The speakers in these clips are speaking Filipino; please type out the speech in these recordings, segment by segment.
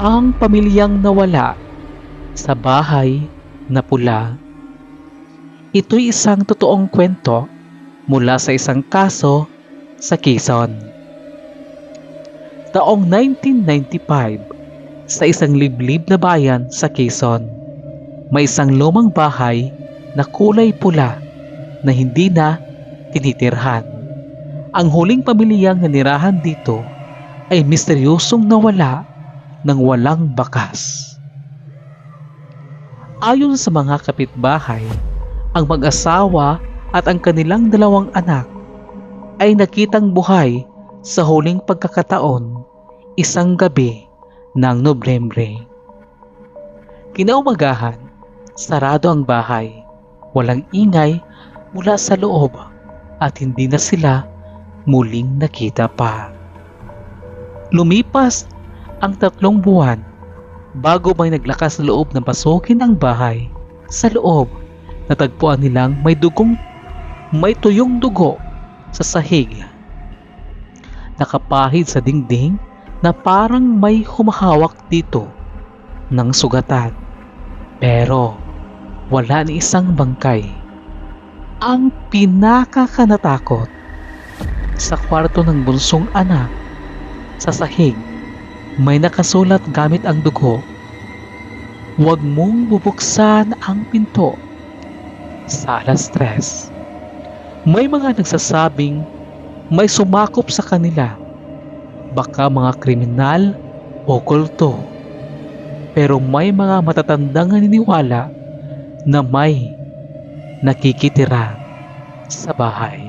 Ang pamilyang nawala sa bahay na pula. Ito'y isang totoong kwento mula sa isang kaso sa Quezon. Taong 1995, sa isang liblib na bayan sa Quezon, may isang lumang bahay na kulay pula na hindi na tinitirhan. Ang huling pamilyang nanirahan dito ay misteryosong nawala ng walang bakas. Ayon sa mga kapitbahay, ang mag-asawa at ang kanilang dalawang anak ay nakitang buhay sa huling pagkakataon isang gabi ng Nobyembre. Kinaumagahan, sarado ang bahay, walang ingay mula sa loob at hindi na sila muling nakita pa. Lumipas ang 3 buwan bago may naglakas na loob na pasukin ang bahay. Sa loob, natagpuan nilang may tuyong dugo sa sahig. Nakapahid sa dingding na parang may humahawak dito ng sugatan. Pero wala ni isang bangkay. Ang pinakakanatakot, sa kwarto ng bunsong anak, sa sahig, may nakasulat gamit ang dugo, "Huwag mong bubuksan ang pinto sa 3:00. May mga nagsasabing may sumakop sa kanila, baka mga kriminal o kulto. Pero may mga matatandang naniniwala na may nakikitira sa bahay.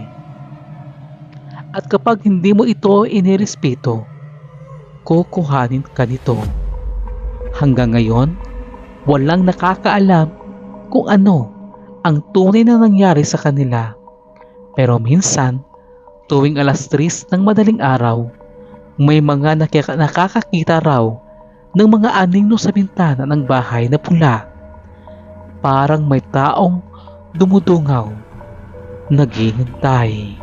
At kapag hindi mo ito inirespeto, kukuhanin ka nito." Hanggang ngayon, walang nakakaalam kung ano ang tunay na nangyari sa kanila. Pero minsan, tuwing 3:00 ng madaling araw, may mga nakakakita raw ng mga anino sa bintana ng bahay na pula. Parang may taong dumudungaw, naghihintay.